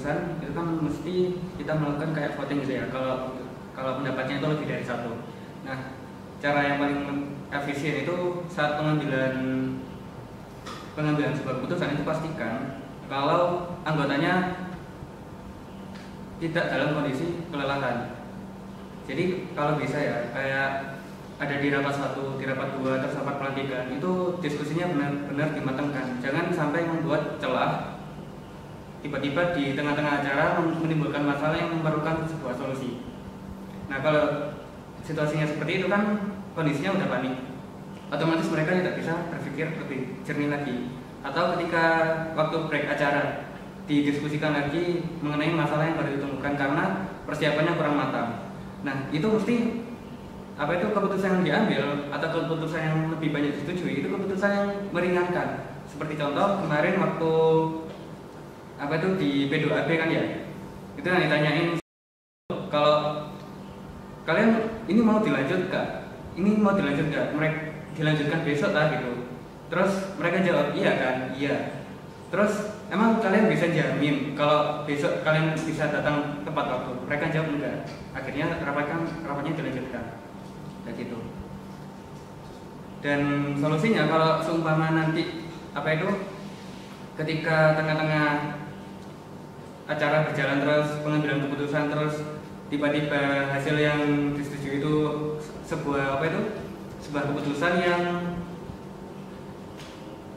keputusan itu kan mesti kita melakukan kayak voting gitu ya, kalau pendapatnya itu lebih dari satu. Nah, cara yang paling efisien itu saat pengambilan sebuah keputusan itu pastikan kalau anggotanya tidak dalam kondisi kelelahan. Jadi kalau bisa ya, kayak ada di rapat 1, di rapat 2, terus rapat pelantikan, itu diskusinya benar-benar dimatangkan. Jangan sampai membuat celah tiba-tiba di tengah-tengah acara menimbulkan masalah yang memerlukan sebuah solusi. Nah, kalau situasinya seperti itu kan kondisinya udah panik, otomatis mereka tidak bisa berpikir lebih jernih lagi. Atau ketika waktu break acara didiskusikan lagi mengenai masalah yang baru ditemukan karena persiapannya kurang matang. Nah, itu mesti keputusan yang diambil atau keputusan yang lebih banyak disetujui itu keputusan yang meringankan. Seperti contoh kemarin waktu di P2AB kan ya, itu yang ditanyain kalau kalian ini mau dilanjut gak, mereka dilanjutkan besok lah gitu. Terus mereka jawab iya kan, iya. Terus emang kalian bisa jamin kalau besok kalian bisa datang tepat waktu? Mereka jawab enggak. Akhirnya rapatnya dilanjutkan kayak gitu. Dan solusinya kalau seumpama nanti ketika tengah-tengah acara berjalan terus, pengambilan keputusan terus, tiba-tiba hasil yang disetujui itu sebuah keputusan yang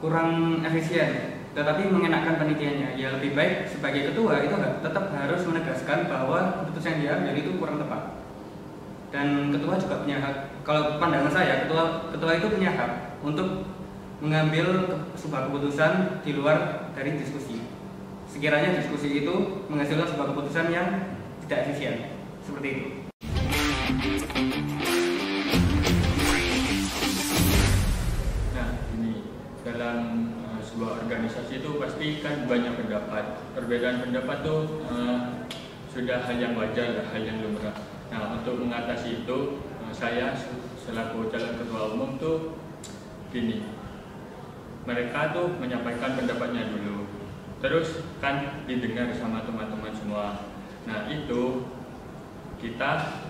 kurang efisien tetapi mengenakan panitianya, ya lebih baik sebagai ketua itu tetap harus menegaskan bahwa keputusan yang diambil itu kurang tepat. Dan ketua juga punya hak, kalau pandangan saya ketua itu punya hak untuk mengambil sebuah keputusan di luar dari diskusi, sekiranya diskusi itu menghasilkan sebuah keputusan yang tidak efisien, seperti itu. Nah, ini dalam sebuah organisasi itu pasti kan banyak pendapat. Perbedaan pendapat tuh sudah hal yang wajar, hal yang lumrah. Nah, untuk mengatasi itu, saya selaku calon ketua umum tuh gini, mereka tuh menyampaikan pendapatnya dulu, terus kan didengar sama teman-teman semua. Nah, itu kita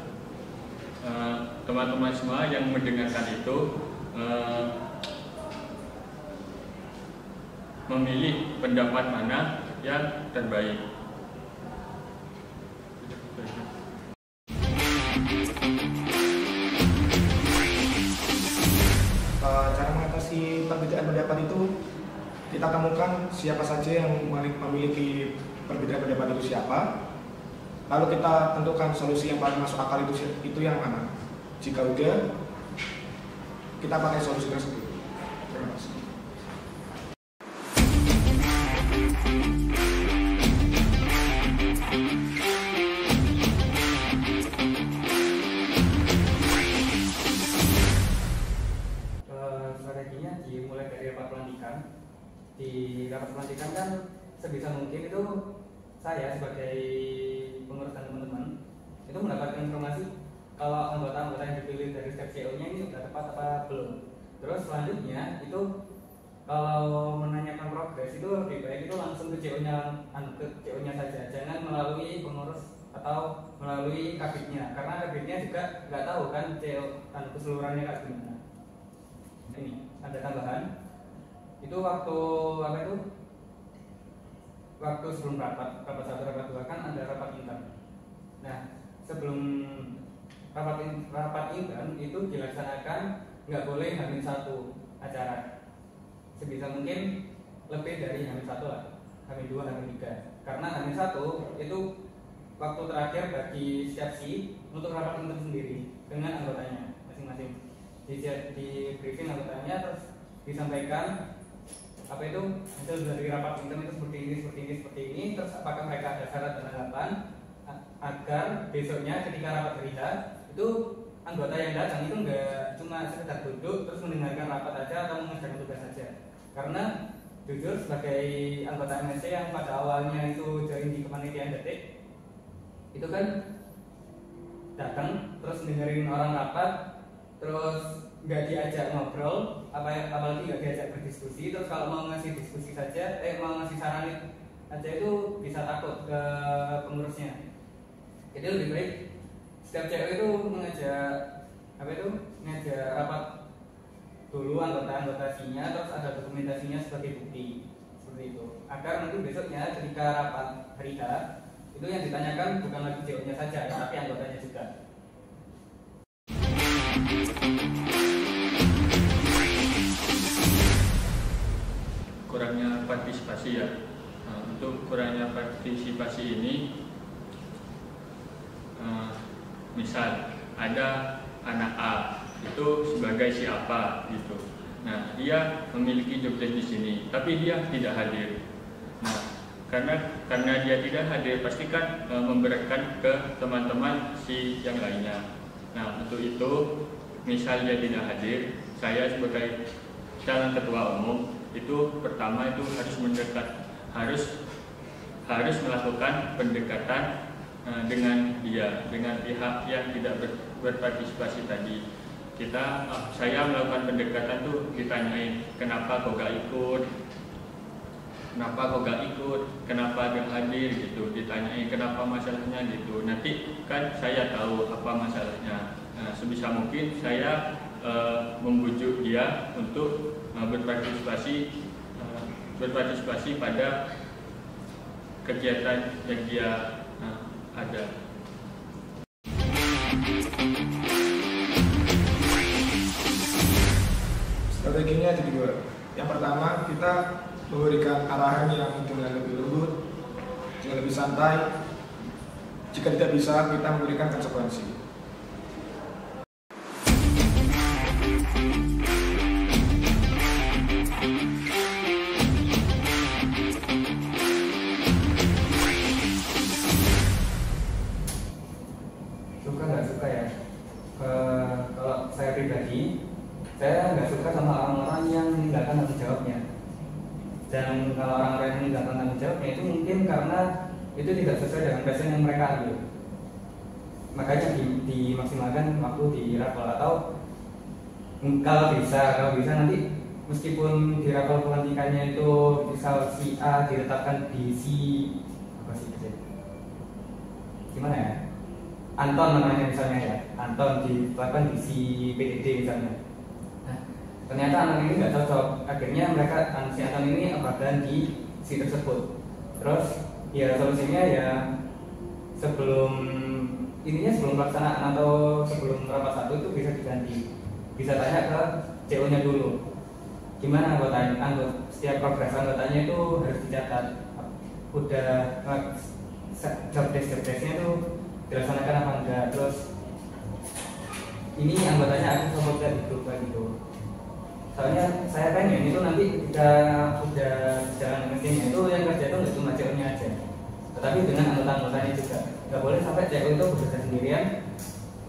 teman-teman semua yang mendengarkan itu memilih pendapat mana yang terbaik. Cara mengatasi perbedaan pendapat itu kita temukan siapa saja yang memiliki perbedaan pendapat itu siapa, lalu kita tentukan solusi yang paling masuk akal itu yang mana. Jika udah, kita pakai solusi tersebut. Terima kasih. Strateginya dimulai dari rapat pelantikan. Di rapat pelantikan kan sebisa mungkin itu saya sebagai pengurus dan teman-teman itu mendapatkan informasi kalau anggota-anggota yang dipilih dari setiap CO-nya ini sudah tepat apa belum. Terus selanjutnya itu kalau menanyakan progres itu lebih baik itu langsung ke CO-nya saja, jangan melalui pengurus atau melalui kabitnya, karena kabitnya juga nggak tahu kan CO keseluruhannya kayak gimana. Ini ada tambahan itu waktu sebelum rapat 1, rapat 2 kan ada rapat intern. Nah, sebelum rapat intern itu dilaksanakan nggak boleh H-1 acara, sebisa mungkin lebih dari H-1 lah, H-2, H-3, karena H-1 itu waktu terakhir bagi setiap SI untuk rapat intern sendiri dengan anggotanya masing-masing. Di briefing anggotanya, terus disampaikan hasil dari rapat intern itu seperti ini, terus apakah mereka ada syarat dan harapan agar besoknya ketika rapat berita itu anggota yang datang itu enggak cuma sekedar duduk terus mendengarkan rapat aja atau mengerjakan tugas saja. Karena jujur sebagai anggota MSC yang pada awalnya itu join di kepanitiaan detik itu kan datang terus dengerin orang rapat, terus nggak diajak ngobrol, apalagi nggak diajak berdiskusi. Terus kalau mau ngasih diskusi saja, mau ngasih saran aja itu bisa takut ke pengurusnya. Jadi lebih baik setiap cewek itu ngajak rapat dulu anggota-anggotasinya, terus ada dokumentasinya sebagai bukti seperti itu, agar nanti besoknya ketika rapat hari H itu yang ditanyakan bukan lagi ceweknya saja tapi anggotanya juga. Kurangnya partisipasi ya. Untuk kurangnya partisipasi ini, misal ada anak A itu sebagai siapa gitu. Nah, dia memiliki jobdesk di sini, tapi dia tidak hadir. Nah, karena dia tidak hadir, pastikan memberatkan ke teman-teman si yang lainnya. Nah, untuk itu, misal dia tidak hadir, saya sebagai calon ketua umum itu pertama itu harus melakukan pendekatan dengan pihak yang tidak berpartisipasi tadi. Saya melakukan pendekatan tuh ditanyain kenapa kok gak ikut, kenapa gak hadir gitu, ditanyain kenapa masalahnya gitu. Nanti kan saya tahu apa masalahnya. Nah, sebisa mungkin saya membujuk dia untuk berpartisipasi pada kegiatan yang dia ada. Strateginya ada dua. Yang pertama, kita memberikan arahan yang dengan lebih lembut, dengan lebih santai. Jika tidak bisa, kita memberikan konsekuensi. Suka nggak suka ya? Kalau saya pribadi, saya nggak suka sama orang-orang yang meninggalkan tanggung jawabnya. Dan kalau orang-orang yang meninggalkan tanggung jawabnya itu mungkin karena itu tidak sesuai dengan passion yang mereka ambil. Makanya dimaksimalkan waktu di rapor, atau kalau bisa nanti meskipun di rapor pelantikannya itu misal si A diletakkan di si gimana ya, Anton namanya misalnya ya, Anton diletakkan di si PDD misalnya. Nah, ternyata anak ini nggak cocok, akhirnya si Anton ini abadan di si tersebut. Terus ya solusinya ya sebelum pelaksanaan atau sebelum rapat satu itu bisa diganti, bisa tanya ke CO nya dulu gimana setiap progres anggotanya itu harus dicatat, udah job desk-nya itu dilaksanakan apa enggak, terus ini anggotanya aku support di grup gitu. Soalnya saya pengen itu nanti ketika udah jalan mesinnya itu yang kerja itu nggak cuma CO nya aja, tetapi dengan anggota-anggotanya juga. Nggak boleh sampai CO itu bekerja sendirian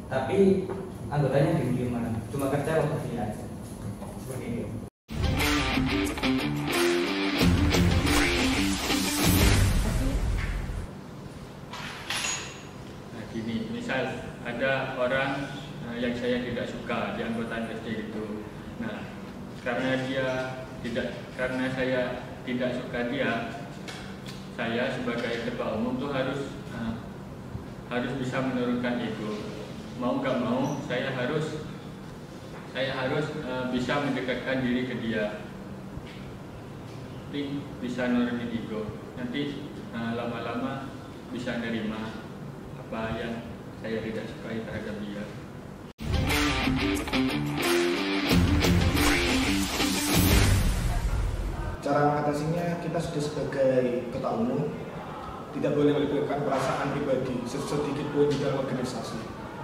tapi anggotanya di mana, cuma kerja waktu dia aja seperti itu. Nah, gini, misal ada orang yang saya tidak suka di anggota SD itu. Nah, karena saya tidak suka dia, saya sebagai ketua umum tuh harus bisa menurunkan ego. Mau nggak mau, saya harus bisa mendekatkan diri ke dia. Nanti bisa nurunin ego. Nanti lama-lama bisa nerima apa yang saya tidak sukai terhadap dia. Cara mengatasinya, kita sudah sebagai ketua umum tidak boleh melibatkan perasaan pribadi sedikit pun di dalam organisasi.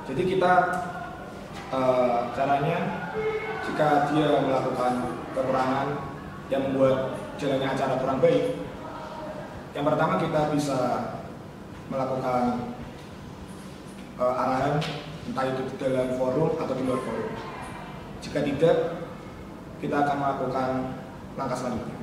Jadi kita caranya, jika dia melakukan kekurangan yang membuat jalannya acara kurang baik, yang pertama kita bisa melakukan arahan, entah itu di dalam forum atau di luar forum. Jika tidak, kita akan melakukan langkah selanjutnya.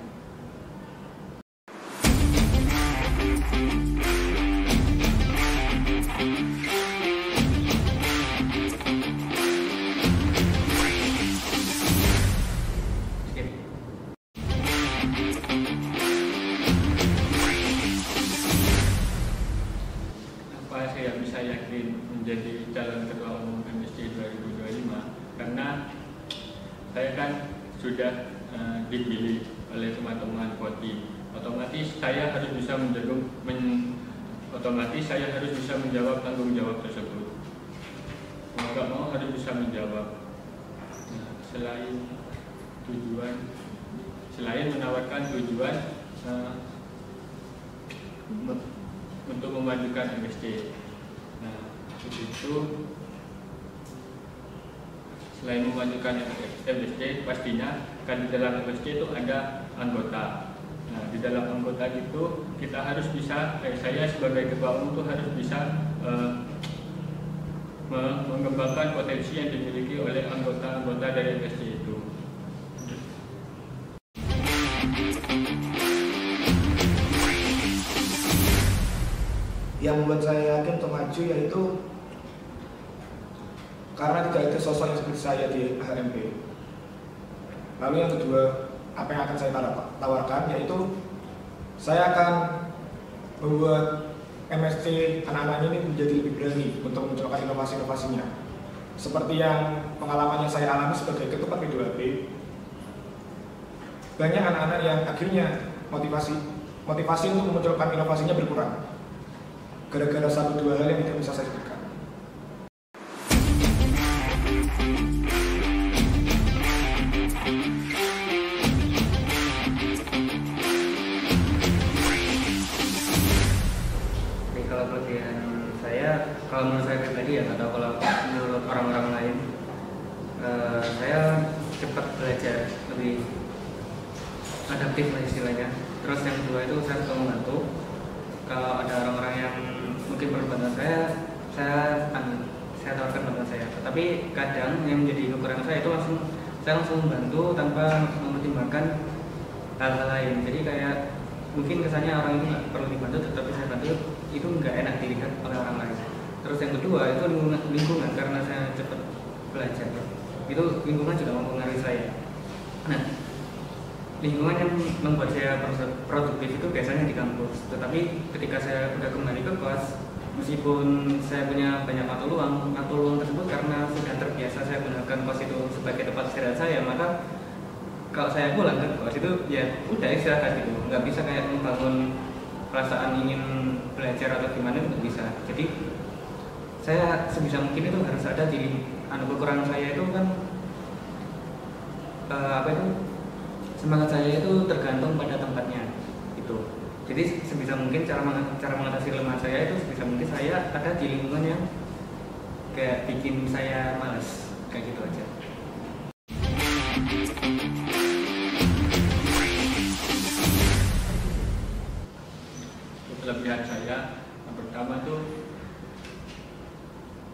ingin menjadi calon ketua umum MSC 2025 karena saya kan sudah dipilih oleh teman-teman Poti. Otomatis saya harus bisa menjawab tanggung jawab tersebut. Mau nggak mau harus bisa menjawab. Nah, selain menawarkan tujuan untuk memajukan MSC. Nah, itu selain memajukan MSC, pastinya kan di dalam MSC itu ada anggota. Nah, di dalam anggota itu kita harus bisa, saya sebagai ketua umum itu harus bisa mengembangkan potensi yang dimiliki oleh anggota-anggota dari MSC itu. Yang membuat saya yakin untuk maju yaitu karena tidak ada sosok yang seperti saya di HMP. Lalu yang kedua, apa yang akan saya tawarkan yaitu saya akan membuat MSC anak-anak ini menjadi lebih berani untuk mencoba inovasi-inovasinya. Seperti yang pengalaman yang saya alami sebagai ketua P2AP, banyak anak-anak yang akhirnya motivasi untuk memunculkan inovasinya berkurang gara-gara 1-2 hal yang tidak bisa saya sebutkan. Kalau kelebihan saya, kalau menurut saya pribadi ya, atau kalau menurut orang-orang lain, saya cepat belajar, lebih adaptif lah istilahnya. Terus yang kedua itu saya suka membantu. Kalau ada orang-orang yang mungkin perlu bantuan saya tawarkan bantuan saya. Tapi kadang yang menjadi kekurangan saya itu saya langsung membantu tanpa mempertimbangkan hal-hal lain. Jadi kayak mungkin kesannya orang itu nggak perlu dibantu, tetapi saya bantu itu nggak enak dilihat oleh orang lain. Terus yang kedua itu lingkungan, karena saya cepat belajar. Itu lingkungan juga mempengaruhi saya. Nah, lingkungan yang membuat saya produktif itu biasanya di kampus. Tetapi ketika saya sudah kembali ke kelas, meskipun saya punya banyak waktu luang tersebut karena sudah terbiasa saya gunakan kos itu sebagai tempat istirahat saya, maka kalau saya pulang ke kos itu ya udah istirahat gitu, nggak bisa kayak membangun perasaan ingin belajar atau gimana, itu nggak bisa. Jadi saya sebisa mungkin itu harus ada di kekurangan saya itu kan semangat saya itu tergantung pada tempatnya itu. Jadi sebisa mungkin cara mengatasi kelemahan saya itu sebisa mungkin saya ada di lingkungan yang kayak bikin saya malas, kayak gitu aja. Kelebihan saya yang pertama tuh,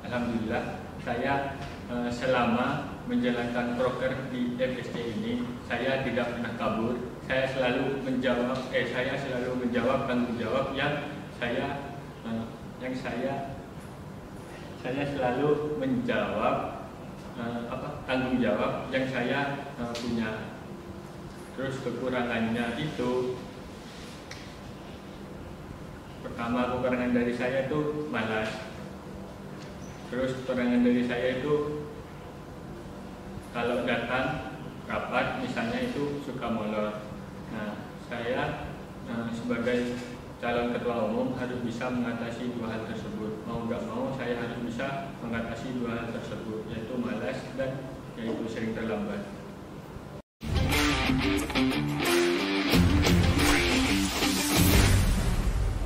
alhamdulillah saya selama menjalankan proker di MSC ini saya tidak pernah kabur. Saya selalu menjawab tanggung jawab yang saya selalu menjawab tanggung jawab yang saya punya. Terus kekurangannya itu, pertama kekurangan dari saya itu malas. Terus kekurangan dari saya itu kalau datang rapat misalnya itu suka molor. Nah, saya sebagai calon ketua umum harus bisa mengatasi dua hal tersebut. Mau nggak mau saya harus bisa mengatasi dua hal tersebut, yaitu malas dan yaitu sering terlambat.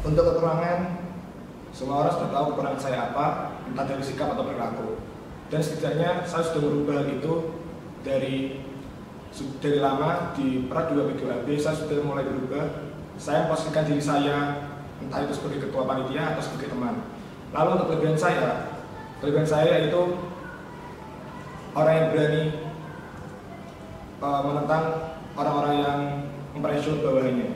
Untuk kekurangan, semua orang sudah tahu kekurangan saya apa, entah dari sikap atau perilaku. Dan setidaknya saya sudah merubah itu dari lama di Pra 2 P2AP. Saya sudah mulai berubah. Saya memposisikan diri saya, entah itu sebagai ketua panitia atau sebagai teman. Lalu untuk kelebihan saya yaitu orang yang berani menentang orang-orang yang mempressure bawahnya.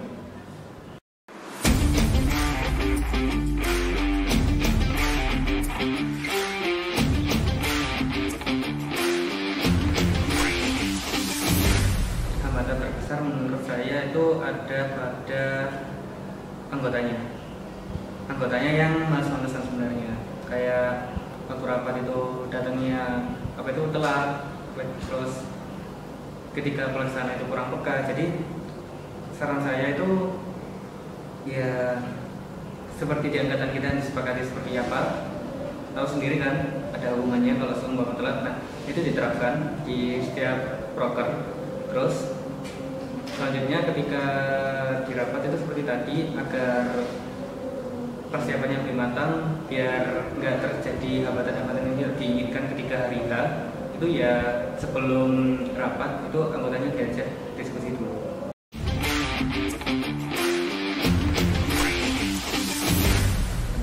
Hambatan terbesar menurut saya itu ada pada anggotanya yang malas-malasan sebenarnya. kayak waktu rapat itu datangnya telat, terus ketika pelaksana itu kurang peka. Jadi saran saya itu ya seperti di angkatan kita disepakati seperti apa, tahu sendiri kan ada hubungannya kalau seumpama telat. Nah itu diterapkan di setiap proker. Terus selanjutnya ketika di rapat itu seperti tadi, agar persiapannya lebih matang biar nggak terjadi hambatan-hambatan yang diinginkan ketika hari H, itu ya sebelum rapat itu anggotanya diajak diskusi dulu.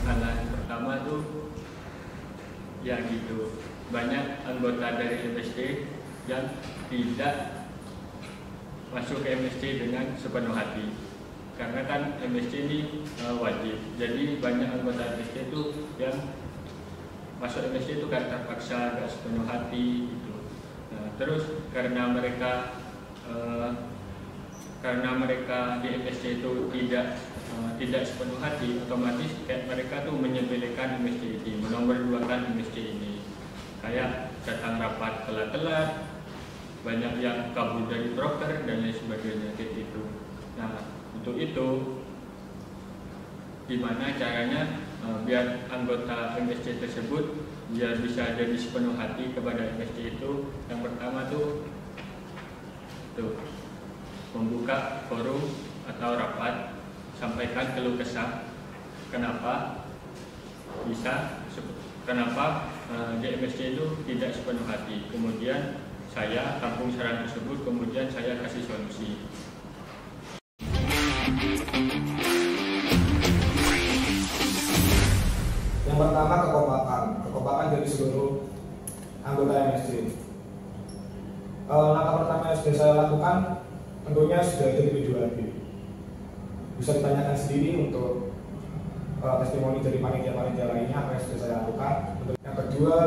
Hal pertama tuh ya gitu, banyak anggota dari MSD yang tidak masuk ke MSD dengan sepenuh hati, karena kan MSD ini wajib. Jadi banyak anggota MSD itu yang masuk MSD itu karena terpaksa, gak sepenuh hati gitu. Nah, terus karena mereka di MSD itu tidak sepenuh hati, otomatis kayak mereka tuh menyepelekan MSD ini, menomorduakan MSD ini, kayak datang rapat telat-telat, banyak yang kabur dari proker dan lain sebagainya kayak gitu. Nah untuk itu gimana caranya biar anggota MSD tersebut biar bisa jadi sepenuh hati kepada MSD itu? Yang pertama tuh membuka forum atau rapat, sampaikan keluh kesah kenapa di MSD itu tidak sepenuh hati. Kemudian saya tampung saran tersebut, kemudian saya kasih solusi. Yang pertama kekompakan dari seluruh anggota MSD. Langkah pertama yang sudah saya lakukan tentunya sudah ada di video AB. Bisa ditanyakan sendiri untuk testimoni dari panitia-panitia lainnya apa yang sudah saya lakukan. Yang kedua,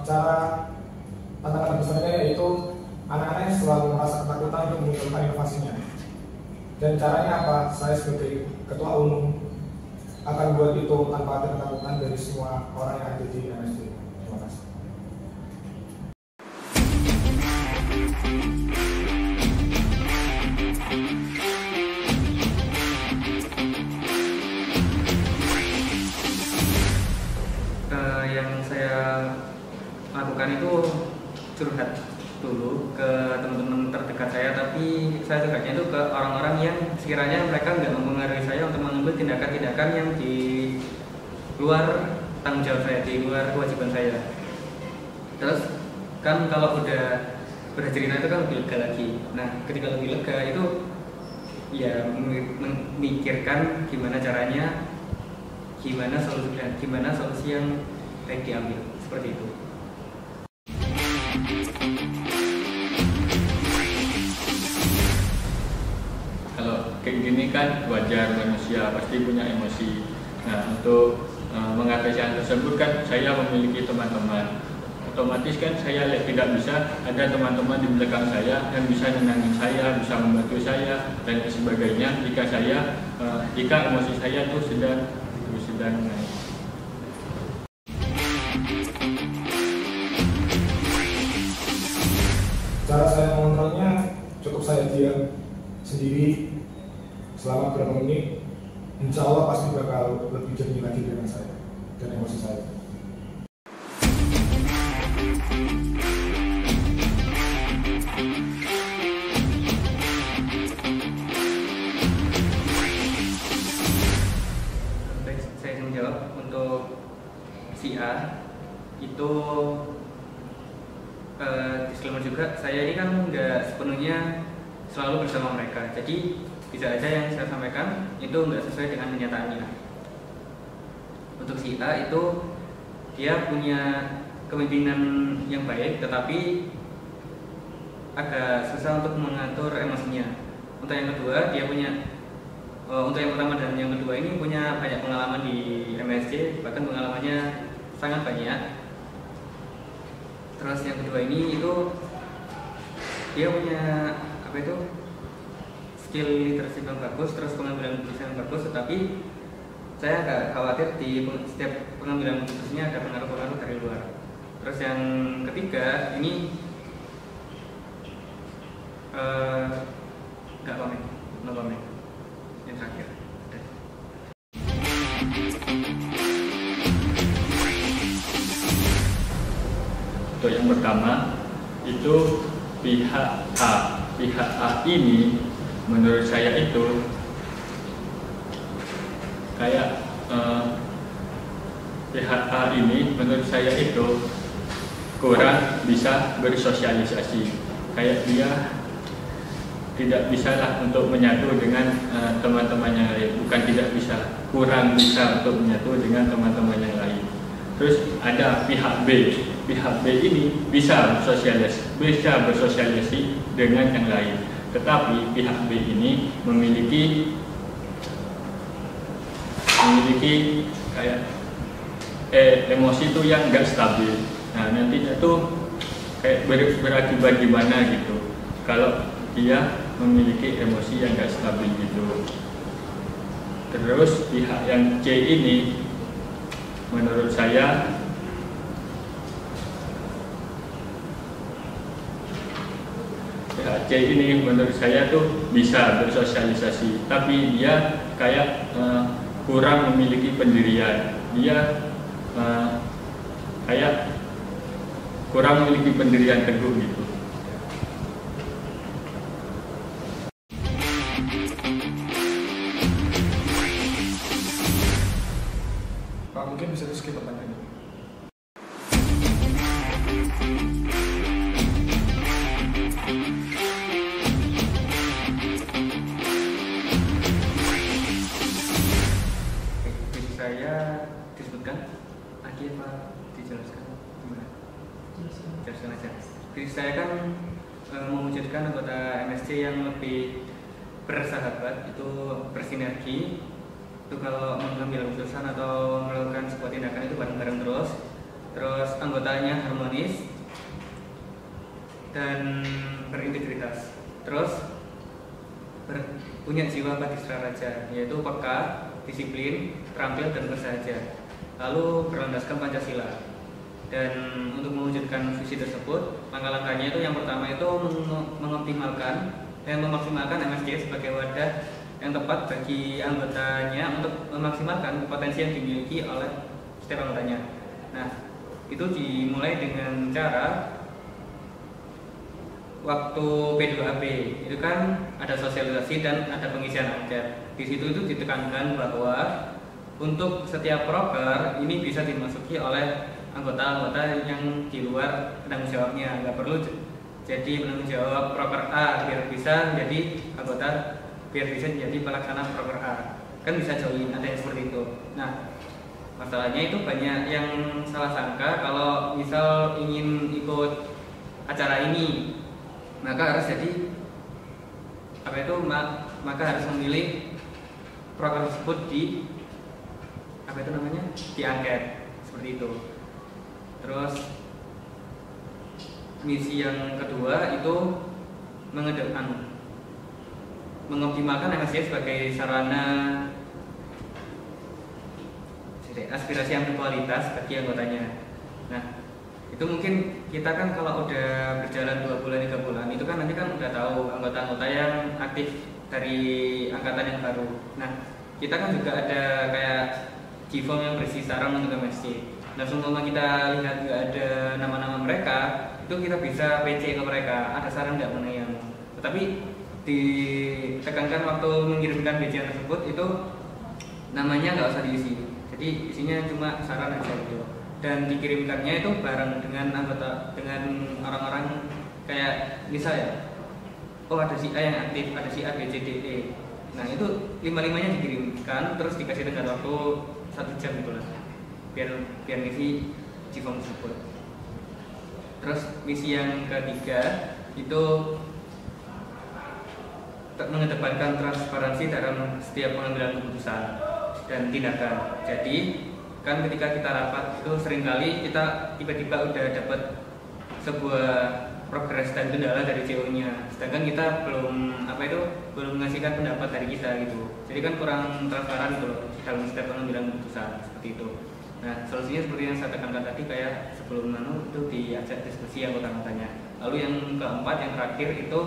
cara tantangan terbesarnya yaitu anak-anak yang selalu merasa ketakutan untuk memunculkan inovasinya. Dan caranya apa? Saya sebagai ketua umum akan buat itu tanpa ada ketakutan dari semua orang yang ada di MSD. Terima kasih. Yang saya lakukan itu curhat dulu ke teman-teman terdekat saya, tapi saya curhatnya itu ke orang-orang yang sekiranya mereka nggak mempengaruhi saya untuk mengambil tindakan-tindakan yang di luar tanggung jawab saya, di luar kewajiban saya. Terus kan kalau udah cerita itu kan lebih lega lagi. Nah ketika lebih lega itu ya memikirkan gimana caranya, gimana solusi yang baik diambil, seperti itu. Kalau kayak gini kan wajar, manusia pasti punya emosi. Nah untuk mengatasi hal tersebut kan saya memiliki teman-teman. Otomatis kan saya tidak bisa ada teman-teman di belakang saya yang bisa nenangin saya, bisa membantu saya dan sebagainya jika emosi saya tuh sedang naik. Cara saya mengontrolnya cukup saya diam sendiri selama beberapa menit. Insya Allah pasti bakal lebih jernih lagi dengan saya dan emosi saya. Saya menjawab untuk si A itu disclaimer juga, saya ini kan nggak sepenuhnya selalu bersama mereka, jadi bisa aja yang saya sampaikan itu nggak sesuai dengan kenyataannya. Untuk si A itu dia punya kepemimpinan yang baik, tetapi agak susah untuk mengatur emosinya. Untuk yang kedua dia punya untuk yang pertama dan yang kedua ini punya banyak pengalaman di MSD, bahkan pengalamannya sangat banyak. Terus yang kedua ini itu dia punya skill literasi yang bagus, terus pengambilan keputusan yang bagus, tetapi saya agak khawatir di setiap pengambilan keputusannya ada pengaruh-pengaruh dari luar. Terus yang ketiga ini nggak komen, no comment. Yang terakhir. Untuk yang pertama itu pihak A ini menurut saya itu kayak pihak A ini menurut saya itu kurang bisa bersosialisasi, kayak dia tidak bisa lah untuk menyatu dengan teman-teman yang lain, bukan tidak bisa, kurang bisa untuk menyatu dengan teman-teman yang lain. Terus ada pihak B ini bisa bersosialisasi dengan yang lain, tetapi pihak B ini memiliki kayak emosi itu yang enggak stabil. Nah, nantinya tuh kayak berakibat gimana gitu kalau dia memiliki emosi yang enggak stabil gitu. Terus pihak yang C ini menurut saya C ini menurut saya tuh bisa bersosialisasi, tapi dia kayak kurang memiliki pendirian. Dia kayak kurang memiliki pendirian teguh gitu. Pak, mungkin bisa di-skip pertanyaannya. Saya disebutkan lagi apa dijelaskan gimana? Jelaskan aja. Jadi saya kan mewujudkan anggota MSC yang lebih bersahabat, itu bersinergi. Itu kalau mengambil keputusan atau melakukan sebuah tindakan itu bareng-bareng terus anggotanya harmonis dan berintegritas, terus punya jiwa Patistra Raja, yaitu peka, disiplin, terampil dan bersahaja, lalu berlandaskan Pancasila. Dan untuk mewujudkan visi tersebut, langkah-langkahnya itu yang pertama itu mengoptimalkan dan memaksimalkan MSC sebagai wadah yang tepat bagi anggotanya untuk memaksimalkan potensi yang dimiliki oleh setiap anggotanya. Nah, itu dimulai dengan cara waktu P2AP itu kan ada sosialisasi dan ada pengisian angket. Di situ itu ditekankan bahwa untuk setiap proker ini bisa dimasuki oleh anggota-anggota yang di luar penanggung jawabnya, nggak perlu jadi penanggung jawab proker A biar bisa jadi anggota, biar bisa jadi pelaksana proker A, kan bisa join, ada yang seperti itu. Nah, masalahnya itu banyak yang salah sangka kalau misal ingin ikut acara ini maka harus jadi maka harus memilih proker tersebut di di angket seperti itu. Terus misi yang kedua itu mengoptimalkan MSC sebagai sarana aspirasi yang berkualitas bagi anggotanya. Nah, itu mungkin kita kan kalau udah berjalan 2 bulan 3 bulan itu kan nanti kan udah tahu anggota-anggota yang aktif dari angkatan yang baru. Nah, kita kan juga ada kayak G-form yang berisi saran untuk MSC. Nah, seumpama kita lihat nggak ada nama-nama mereka, itu kita bisa PC ke mereka, ada saran nggak mengenai yang. Tetapi ditekankan waktu mengirimkan BCA tersebut itu namanya nggak usah diisi. Jadi isinya cuma saran aja gitu. Dan dikirimkannya itu bareng dengan anggota, dengan orang-orang kayak misal ya, oh ada si A yang aktif, ada si A, B, C, D, E. Nah itu 5-5-nya dikirimkan, terus dikasih tenggat waktu 1 jam gitu lah, biar ngisi G-form tersebut. Terus misi yang ketiga itu mengedepankan transparansi dalam setiap pengambilan keputusan dan tindakan. Jadi kan ketika kita rapat itu seringkali kita tiba-tiba udah dapat sebuah progres dan kendala dari CO-nya. Sedangkan kita belum mengasihkan pendapat dari kita gitu. Jadi kan kurang transparan gitu loh dalam setiap pengambilan keputusan seperti itu. Nah, solusinya seperti yang saya tekankan tadi, kayak sebelum itu diajak diskusi anggota-anggotanya. Lalu yang keempat, yang terakhir itu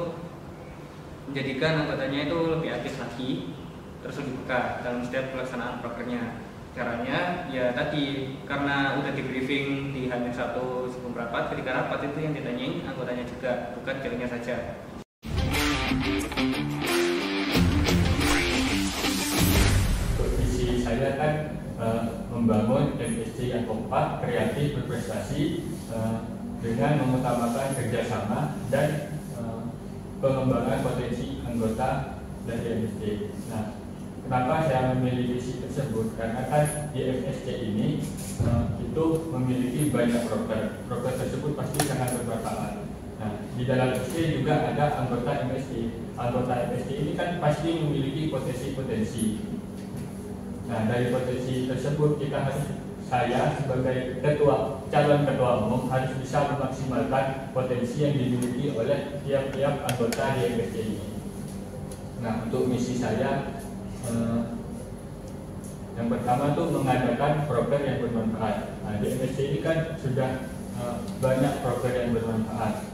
menjadikan anggotanya itu lebih aktif lagi, terus lebih peka dalam setiap pelaksanaan prokernya. Caranya ya tadi, karena udah di briefing di H-1 sebelum rapat, ketika rapat itu yang ditanyain anggotanya juga, bukan CO-nya saja. Visi saya kan membangun MSC yang kompak, kreatif, berprestasi dengan mengutamakan kerjasama dan pengembangan potensi anggota dari MSC. Nah, kenapa saya memilih visi tersebut? Karena kan di MSC ini itu memiliki banyak proker. Proker tersebut pasti sangat bermanfaat. Nah, di dalam MSC juga ada anggota MSC. Anggota MSC ini kan pasti memiliki potensi-potensi. Nah, dari potensi tersebut saya sebagai calon ketua umum harus bisa memaksimalkan potensi yang dimiliki oleh tiap-tiap anggota di MSC ini. Nah, untuk misi saya yang pertama tuh mengadakan proker yang bermanfaat. Nah, di MSC ini kan sudah banyak proker yang bermanfaat.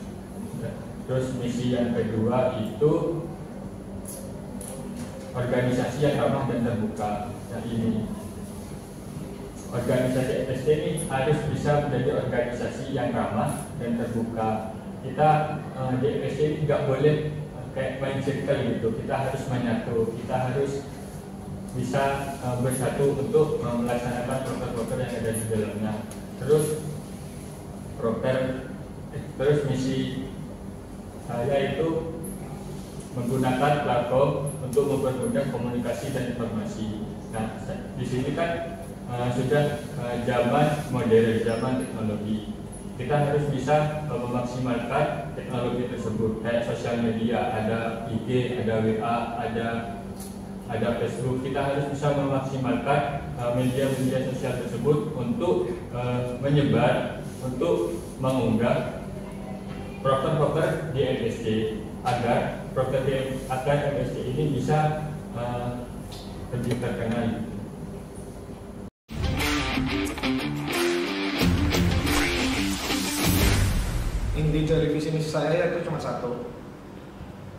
Terus misi yang kedua itu organisasi yang ramah dan terbuka. Nah, ini organisasi MSC ini harus bisa menjadi organisasi yang ramah dan terbuka. Kita di MSC ini nggak boleh kayak main circle gitu. Kita harus menyatu. Kita harus bisa bersatu untuk melaksanakan proker-proker yang ada di dalamnya. Terus misi saya itu menggunakan platform untuk mempermudah komunikasi dan informasi. Nah, di sini kan sudah zaman modern, zaman teknologi. Kita harus bisa memaksimalkan teknologi tersebut, kayak sosial media, ada IG, ada WA, ada Facebook. Kita harus bisa memaksimalkan media-media sosial tersebut untuk menyebar, untuk mengunggah proker-proker di MSC agar MSC ini bisa lebih terkenal. Inti dari visi misi saya itu cuma satu,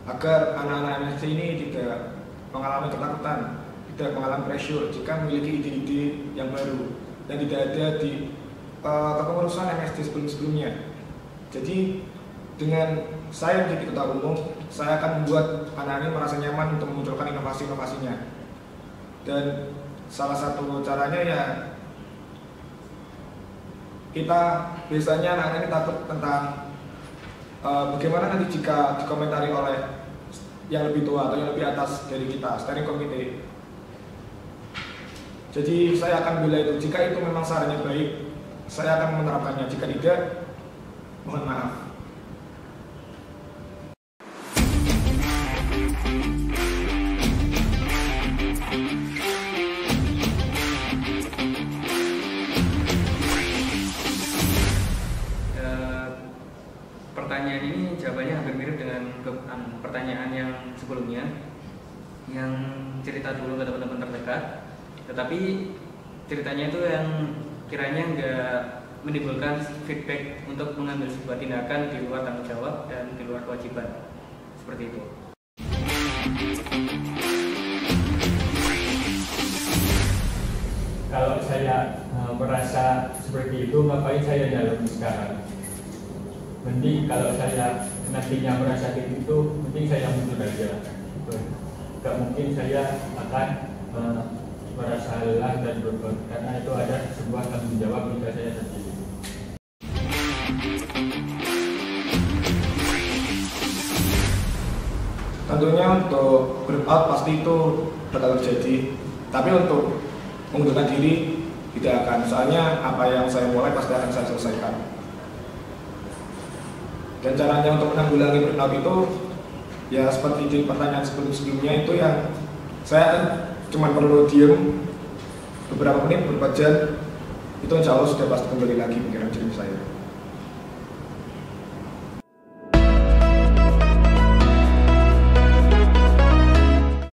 agar anak-anak MSC ini tidak mengalami ketakutan, tidak mengalami pressure jika memiliki ide-ide yang baru dan tidak ada di kepengurusan MSC sebelum-sebelumnya. Jadi dengan saya menjadi ketua umum, saya akan membuat anak ini merasa nyaman untuk memunculkan inovasi-inovasinya. Dan salah satu caranya ya, kita biasanya anak ini takut tentang bagaimana nanti jika dikomentari oleh yang lebih tua atau yang lebih atas dari kita, steering committee. Jadi saya akan bela itu. Jika itu memang sarannya baik, saya akan menerapkannya. Jika tidak, mohon maaf. Pertanyaan ini jawabannya hampir mirip dengan pertanyaan yang sebelumnya, yang cerita dulu ke teman-teman terdekat, tetapi ceritanya itu yang kiranya nggak menimbulkan feedback untuk mengambil sebuah tindakan di luar tanggung jawab dan di luar kewajiban, seperti itu. Kalau saya merasa seperti itu, ngapain saya nyalon sekarang? Mending kalau saya nantinya merasa kayak gitu, mending saya mundur aja. Gak mungkin saya akan merasa lelah dan beban, karena itu ada sebuah tanggung jawab jika saya sendiri. Tentunya untuk burnout pasti itu bakal terjadi, tapi untuk mengundurkan diri tidak akan. Soalnya apa yang saya mulai pasti akan saya selesaikan. Dan caranya untuk menanggulangi burnout itu ya seperti di pertanyaan sebelumnya itu, yang saya cuma perlu diem beberapa menit, beberapa jam, itu insya Allah sudah pasti kembali lagi pikiran diri saya.